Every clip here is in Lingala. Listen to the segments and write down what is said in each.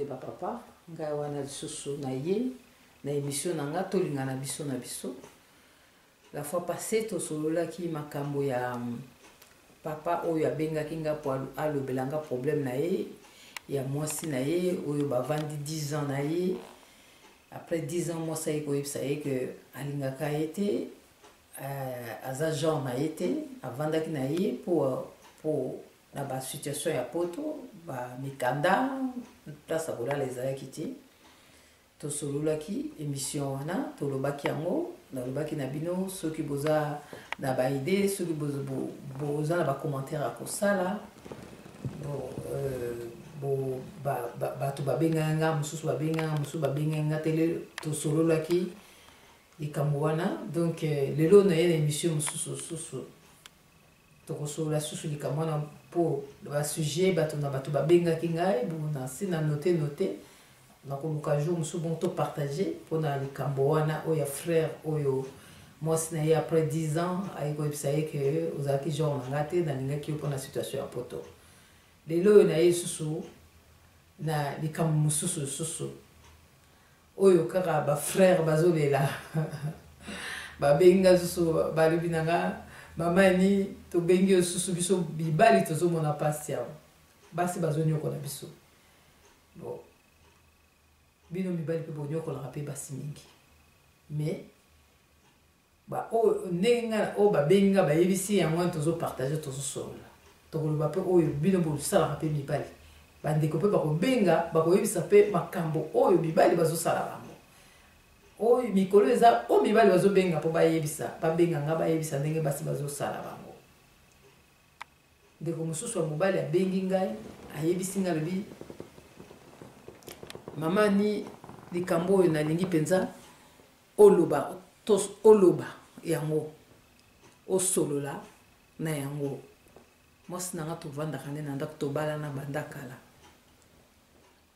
mbote ba papa ngai wana lisusu na ye na émission nanga tolinga na biso la fois passée to solola ki makambo ya papa oyo abengaki nga po alobelanga problème na ye ya mwasi na ye oyo bavandi 10 ans na ye après 10 ans moi ça y koyebisa ye que alingaka ye te aza genre na ye te avandaki na ye po na ba situation ya poto ba mikanda place à kolala ezalaki te tosololaki émission wana tolobaki yango nalobaki na bino soki boza na ba idée soki boza na ba commentaire akosala bato babenganga mosusu babenganga tele tosololaki likambo wana donc lelo na ye na émission mosusu tokosolola susu likambo wana po ba sujet bato na bato babengaki ngai bona sina noter nakoluka jour mosusu bon to partager mpona likambo wana oyo ya frère oyo mwasi na ye après 10 ans ayikoyebisa ye ke ozalaki genre na nga te nalingaki yo mpona situation ya poto lelo oyo na ye susu na likambo mosusu oyo kaka bafrère bazolela babenga susu balobi na nga mamani tobengi yo susu biso bibali tozomona pasi yawo basi bazonyokola biso bon bino mibali mpe bonyokolaka mpe basi mingi mais ndenge oyo babenga bayebisi yango wana tozopartage tozosolola tokoloba mpe oyo bino bosalaka mpe mibali bandeko mpe bakobenga bakoyebisa mpe makambo oyo mibali bazosala bango oyo mikolo eza oyo mibali bazobenga mpo bayebisa babenganga bayebisa ndenge basi bazosala bango ndeko mosusu ya mobali abengi ngai ayebisi ngai alobi mama ni likambo oyo nalingi mpenza oloba yango osolola na yango mwasi nanga tovandaka nde na ndako tobalana banda kala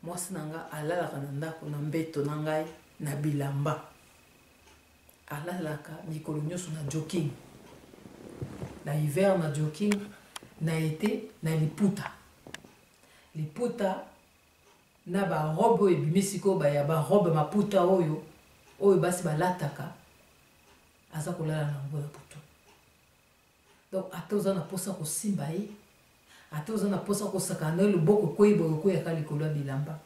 mwasi nanga alalaka na ndako na mbeto na ngai na bilamba alalaka mikolo nyonso na jogging na hiver na jogging na été na liputa na ba robe oyo ebimisi ko ba ya ba robe maputa oyo basi balataka aza kolala na ngo na putu donc atoza na posa kosimba ye atoza na posa kosakana loboko koyaka likolo ya bilamba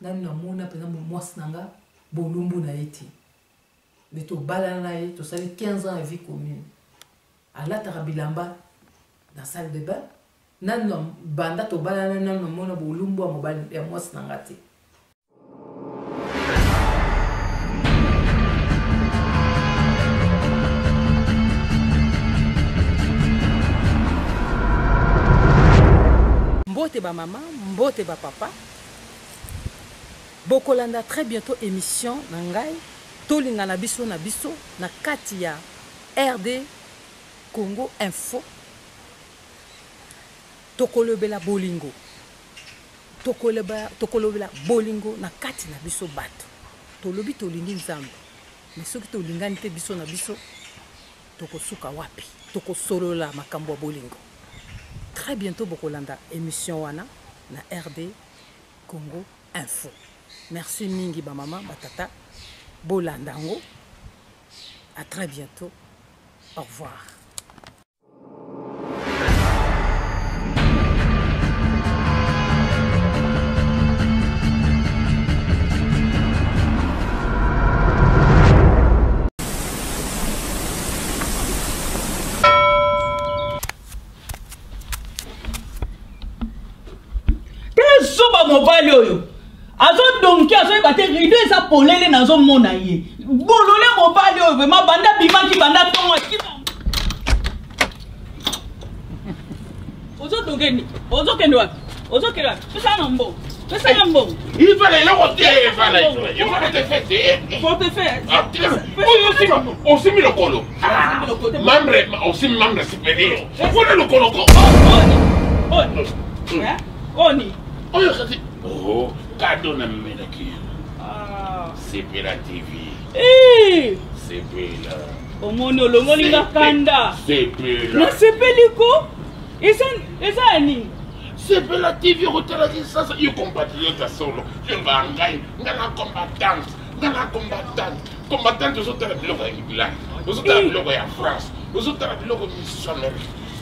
nani namona mpenza mwasi nanga bolumbu na ye te me tobalana na ye tosali 15 ans ya vie commune alataka bilamba na salle de bain nani banda tobalana nani namona bolumbu ya mobali ya mwasi nanga te mbote ba maman mbote ba papa bokolanda très bientôt émission na ngai tolinga na biso na kati ya RD Congo Info tokolobela bolingo na kati na biso bato tolobi tolingi nzambe mais soki tolingani te biso na biso tokosuka wapi tokosolola makambo ya bolingo. Très bientôt bokolanda émission wana na RD Congo Info. Merci mingi ba maman ba tata bolandango. À très bientôt. Au revoir. Mobile oyo azo donki azo ebate rido eza polele nazo mona ye bolole mobile oyo vraiment banda bimaki banda tongo kima ozo dongeni ozo kendo wapi pesa nambo il fallait le côté il fallait te faire aussi mis le colo membre supérieur on le colo oni oyo kati cadeau na mmela ki Sepela TV Sepela omoni olongolinga kanda Sepela na sepeliko esa ni C'est la TV rotelaki ça yo compatriote solo. Yo ngangai, ngana combattante, combattante aux autres biloko ya England, aux autres biloko ya France, aux autres biloko missionnaire.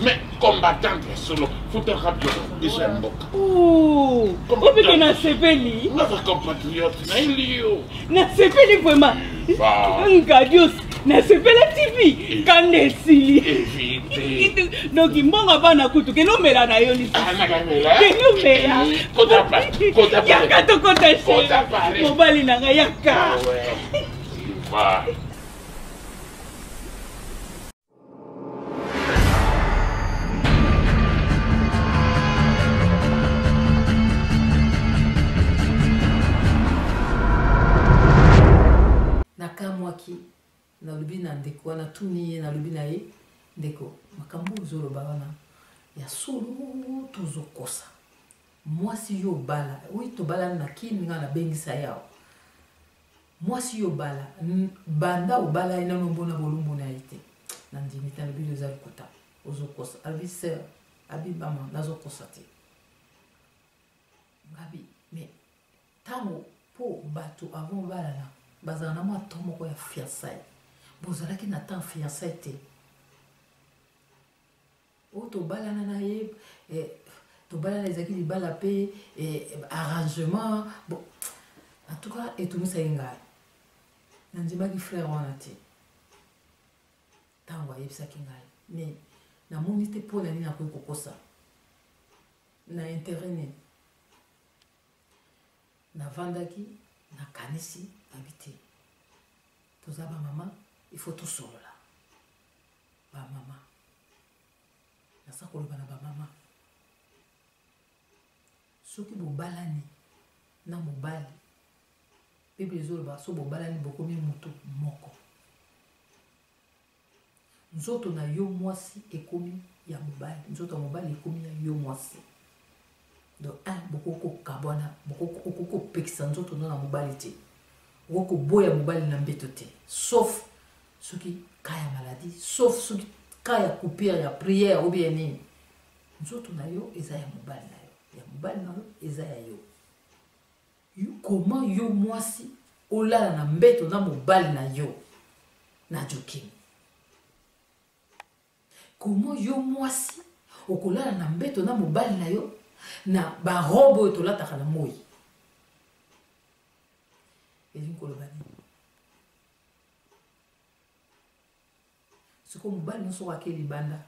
Mais combattante solo, faut te rappeler déjà mboka. Oh, obike na sepeli. Notre compatriote na ilio. Na sepeli vraiment. Ngadios. Na sepela TV kanesili Éviter. Donc mbonga bana kutu ke no mela na yo lisi. Ah na kamela. Ke no mela. Kota pa. Yaka to kota se. Mobali na nga yaka. Ouais. Va. Nakamwaki na lobi na ndeko wana tuni na lobi na ye ndeko makambo zoloba wana ya solo tozokosa mwasi yo bala oui tobala na kini nga na bengisa yao mwasi yo bala banda obala ina nombona bolumbu na ite na ndimi ta lobi za kuta ozokosa abi sœur abi mama nazokosa te ngabi mais tango po bato avant bala na bazana mwa tomoko ya fiançailles bozalaki na temps fiançailles te o tobalana na ye tobalana ezalaki libala mpe arrangement bon en tout cas etumisaki ngai nandimaki frère wana te ntango ayebisaki ngai mais namoni te mpo na nini nakoki kokosa na intérêt nini navandaki nakanisi habité. Tous les maman, il faut tout solo là. Ba maman. Na sa ko ba na ba maman. Soki bo balani na mobali. Bible zolo ba so bo balani boko mi mutu moko. Nzoto na yo mwasi ekomi ya mobali. Nzoto mobali ekomi ya yo mwasi. Donc boko kabwana, boko pekisa nzoto na mobali te. Woko boya mobali na mbeto te, sauf soki kaya maladie, sauf soki kaya coupure ya prière ou bien nini. Nzoto na yo eza ya mobali na yo, ya mobali na yo eza ya yo. Comment yo mwasi olala na mbeto na mobali na yo na joking. Comment yo mwasi okolala na mbeto na mobali na yo na ba robo tolataka na moi. Ezin kolobani siko mobali nyonso wake libanda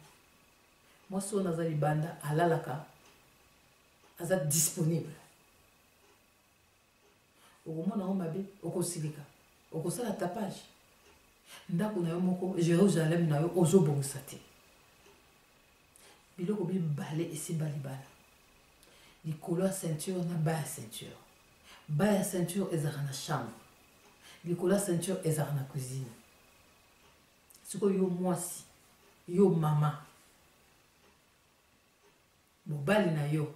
mwasi oyo naza libanda alalaka aza disponible okomona ngo mabe okosilika okosala tapage ndako na yo moko Jérusalem na yo ozobongisa te biloko bibale esimba libala likolo ya ceinture na bas ya ceinture. Bas ya ceinture ezaka na chambre. Likolo ya ceinture ezaka na cuisine. Siko yo mwasi, yo mama. Mobali na yo.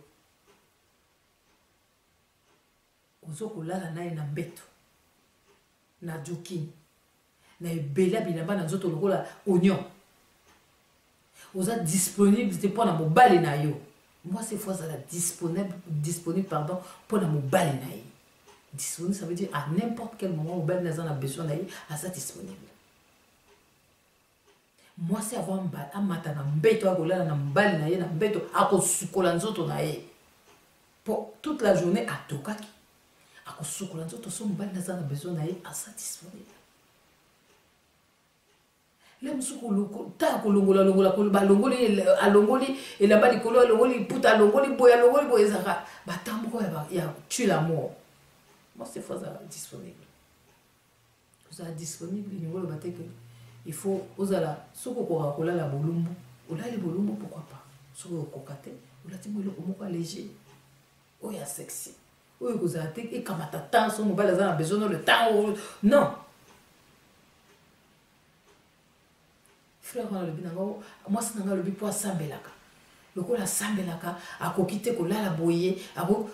Ozo kolala naye na mbeto. Na joking. Na ebela bilamba na nzoto lokola oignon. Oza disponible te pona mobali na yo. Moi, c'est fois ça disponible pardon, pour la mobile naï. Disponible, ça veut dire à n'importe quel moment, mobile naï a besoin naï, à ça disponible. Moi, c'est avant un matin, un béto, à coller un mobile naï, un béto, à cause sucolanzoto naï. Pour toute la journée, à tokaki, à cause sucolanzoto, son mobile naï a besoin naï, à ça disponible. Le musuku loko ta ko longola ko ba longoli alongoli et là-bas likolo alongoli puta alongoli boya zaka batambo ko ya tu l'amour. Moi c'est fois disponible. Vous êtes disponible niveau le baté que il faut osala soko ko kola la bolumbu. Ola le bolumbu pourquoi pas. Soko ko kate, ola timo le moko léger. Oya sexy. Oyo ko za te et kamata temps son mobile za besoin le temps non. Frère on a le binango moi c'est nanga le bi po sambelaka lokola sambelaka akokite kolala boye ako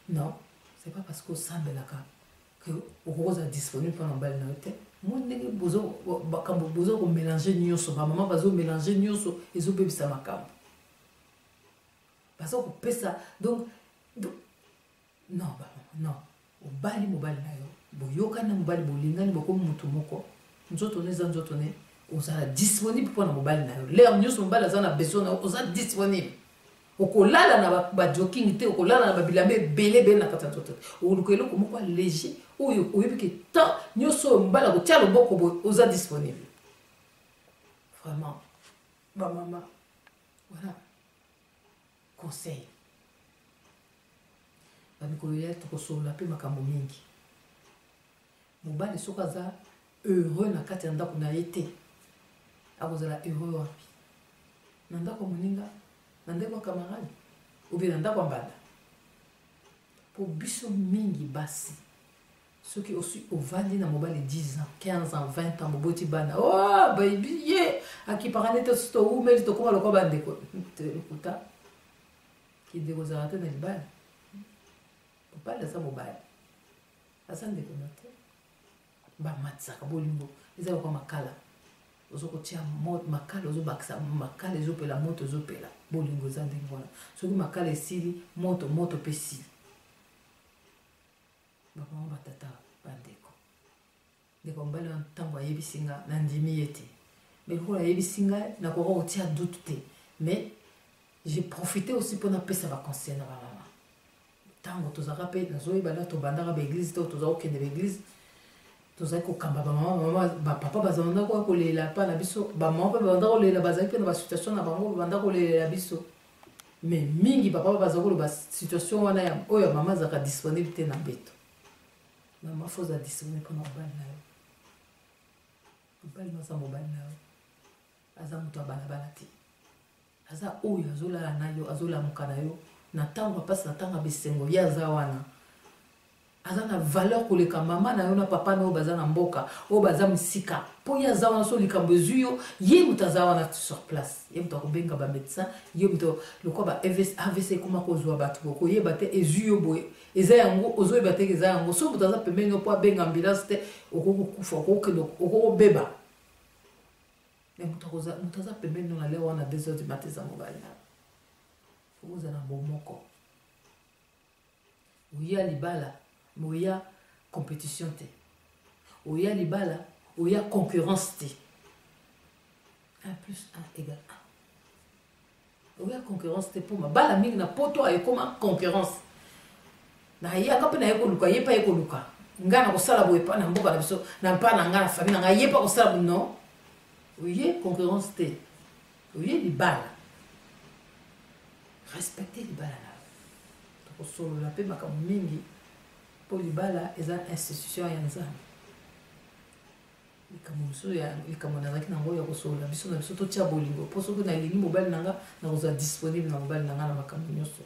non c'est pas parce que sambelaka que okoza disponible pendant bal na hotel moi ndenge bozo bakambo bozo ko mélanger nyonso ba maman bazo mélanger nyonso ezo bebisa makambo parce que pesa donc non non mobali na yo boyoka na mobali bolingani boko mutu moko nzoto neza nzoto ne ozala disponible pour na mobali na yo l'air nyuso mobali azana besoin na ozala disponible okolala na ba joking te okolala na ba bilambe belé na kata nzoto olukelo ko moko léger oyo oyebike tant nyuso mobali ko tia loboko ozala disponible vraiment ba mama voilà conseil bamikolo ya tokosolola mpe makambo mingi mobali soki aza heureux na kati ya ndako na ye te akozala heureux wapi na ndako moninga na ndeko ya camarade obe na ndako ya mbanda po biso mingi basi soki ovandi na mobali 10 ans 15 ans 20 ans moboti bana oh baby ye akipaka nete soki toumeli tokoma lokwa bandeko lokuta kinde kozala te na libala mobali aza mobali aza ndeko na te bamatisaka bolingo eza lokwa makala ozokotia makala ozobakisa makala ezopela moto ezopela bolingo eza ndenge wana soki makala esili moto mpe esili bamama batata bandeko ndeko mobali na ntango ayebisi nga na ndimi ye te mais lokola ayebisi ngai nakoka kotia doute te mais j'ai profité aussi mpona pesa baconseil na bamama ntango tozalaka mpe nazoyeba na tobandaka baeglise to tozala kokende baeglise tozali kokamba bamama bapapa bazalanda koya kolela mpa na biso bamama mpe babanda kolela bazali mpe na basituation na bango babanda kolelela biso mais mingi bapapa bazali koloba situation wana oyo ya mama azalaka disponible te na mbeto mama fo ozala disponible mpona mobali na yo mobali aza mobali na yo aza moto ya balabala te aza oyo azolala na yo azolamuka na yo na ntango apasi na ntango besengo ye aza wana aza na valeur koleka mama na yo na papa na oyo baza na mboka oyo baza mosika mpo ye aza wana so likambo ezwi yo ye moto aza wana sur place ye moto akobenga bamédecin ye moto lokwa ba avc ekoma kozwa bato bokoyeba te ezwi yo boye eza yango ozoyeba te eza yango so moto aza pembeni yo mpo abenga ambulance te okokokufa okokobeba me moto aza pembeni yo na lere wana 2 heures du matin eza mobali na oza na bomoko oya libala oya compétition te oya libala oya concurrence te 1 plus 1 égale 1 oya concurrence te mpo mabala mingi na poto ayekoma concurrence na ye aka mpe na ye koluka ye mpa ye koluka ngai na kosala boye mpa na mboka na biso na mpa na ngai na famille na ngai ye mpa kosala boye non oye concurrence te oye libala respecter libala na tokosolola mpe makambo mingi mpo libala eza institution ya nzambe likambo mosusu ya likambo nazalaki nango ya kosolola biso na biso totia bolingo mpo soki nalingi mobali na nga nakozala disponible na mobali na nga na makambo nyonso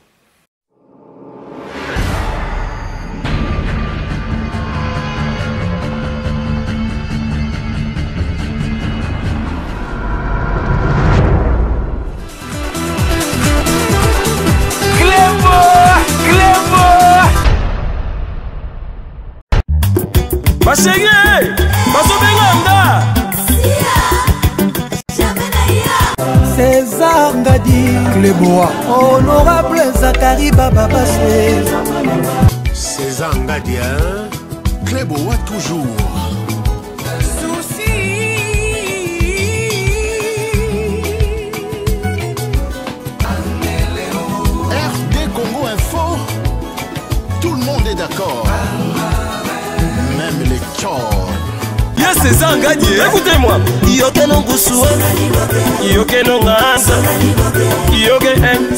Basege, basobenganda. César Ngadi, Clébois, honorable Zakari Baba Bassé. César Ngadi, Clébois toujours. RD Congo Info, tout le monde est d'accord. Même les corps. Yes, César Ngadi, écoutez-moi. Yoke no Gusua, Yoke no Ngasa, Yoke M,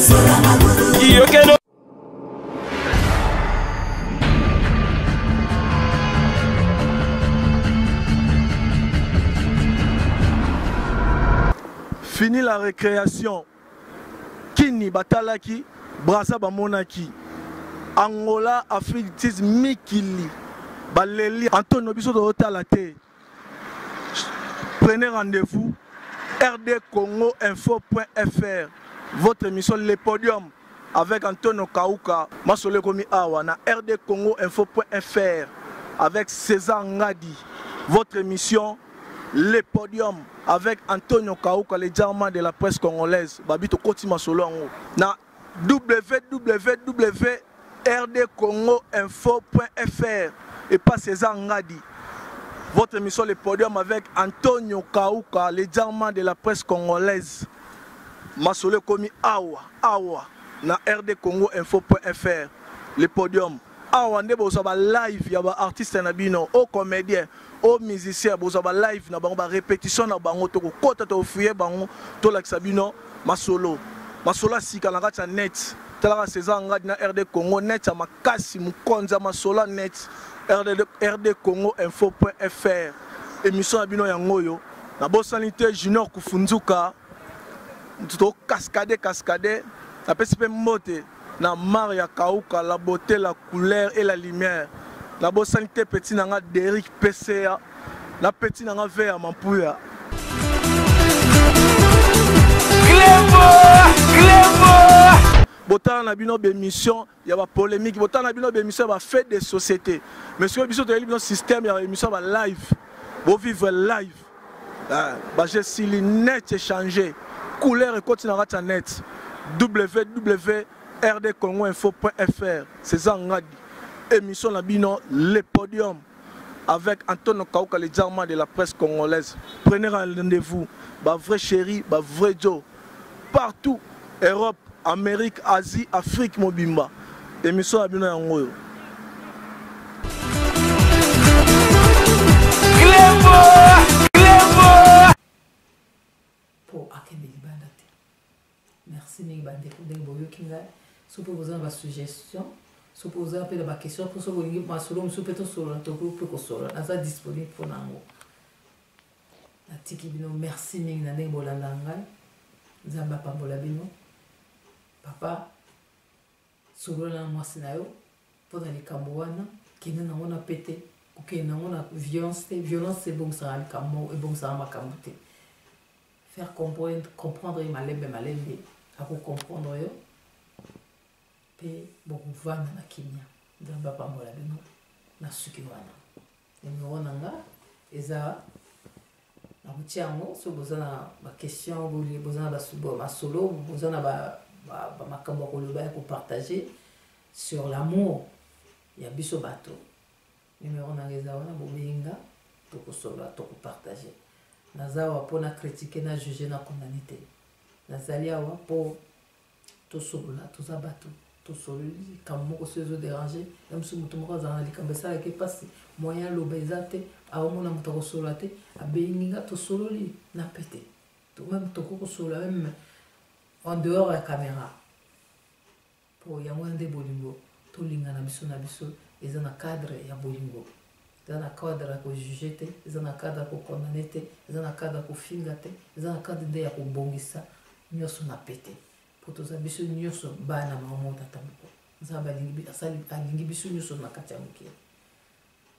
Yoke no. Fini la récréation. Kini Batalaki, Brasa Bamonaki, Angola, Afrique, Mikili. Baléli, Antonio Bisso de Rotalate. Prenez rendez-vous rdcongoinfo.fr. Votre émission Le Podium avec Antonio Kauka. Masole Komi Awa na rdcongoinfo.fr avec César Ngadi. Votre émission Le Podium avec Antonio Kauka, le diamant de la presse congolaise. Babito Koti Masolo na www.rdcongoinfo.fr et pas César Ngadi. Votre émission Le Podium avec Antonio Kauka, le diamant de la presse congolaise. Masole komi awa na rdcongoinfo.fr. Le Podium. Awa nde bozaba live ya ba artiste na bino, au comédien, au musicien bozaba live na bango ba répétition na bango to ko kota to fuye bango to la sabino masolo. Masolo sika na kati net. Tala César Ngadi na RD Congo net ya makasi mukonza masolo net. rdcongoinfo.fr. Émission na bino yango yo. Na bosanité Junior Kufunzuka. Tout cascade. Na pesipe mote. Na Maria Kauka, la beauté, la couleur et la lumière. La bosanité petit nanga Derrick PCA. Na petit nanga Vea Mampuya. Clébo. Botan na bino bémission, il y a pas polémique. Botan na bino bémission, va fait des sociétés. Monsieur biso to bino système, il y a émission va live. Bo vivre live. Bah j'ai si net changer. Couleur et continue à net. www.rdcongoinfo.fr. C'est ça Ngadi. Émission na bino Le Podium avec Antonio Kauka, le diamant de la presse congolaise. Prenez rendez-vous. Bah vrai chéri, bah vrai Joe. Partout, Europe, Amérique, Asie, Afrique, Mobimba. Émission à Bino Yango. Pour Akemeli Bandate. Merci Nibande pour des boyaux qui n'a. Si vous avez des suggestions, si vous avez des questions, pour ce que vous avez des solo, vous pouvez solo, vous pouvez solo. Vous êtes disponible pour nous. Merci Nibande Bolandanga. Zamba Pambola Bino. Papa, solo na mwasi na yo, pour les Cambouana, qui n'a pas pété, ou qui n'a pas violence, c'est bon ça le Cambou et bon ça ma Cambouté. Faire comprendre ma lembe, à vous comprendre yo, et beaucoup vana na Kenya, Zamba Pambola Bino, na Sukiwana. Numéro nanga, eza. Na butiango, so bozana ma question, bozana ma solo, bozana ma kambo koloba ko partager sur l'amour. Ya biso bato. Numéro na ngezawana bobenga to ko solo to ko partager. Nazawa pona critiquer na juger na condamner. Nazali awa po to solo la to za bato. To solo comme moko se zo déranger, même si mutu moko za na likambe sala ke passe moyen lobezate aomona mutu ko solo te abeninga to solo li na pété. To même to ko solo même en dehors de la caméra. Pour yango ande bolingo to linga na biso eza na cadre ya bolingo. Eza na cadre ko juger te, eza na cadre ko condamner te, eza na cadre ko finga te, eza na cadre de ya ko bongisa nyoso na pété. Pour tous abisso nyoso bana maman tatamko. Zaba lingi asali alingi biso nyoso na kati ya mukia.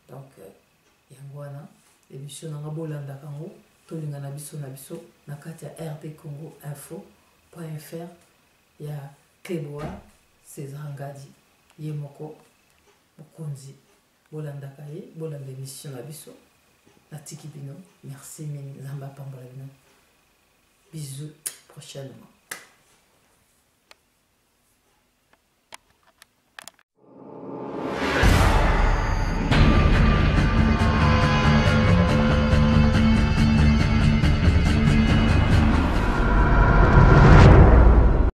Donc yango wana émission na bolanda kango to linga na biso na kati ya rdcongoinfo.fr ya Clébo César Ngadi yemoko mokonzi bolanda kaye bolanda émission na biso na tiki bino. Merci Zamba Pambola bino. Bisous prochainement.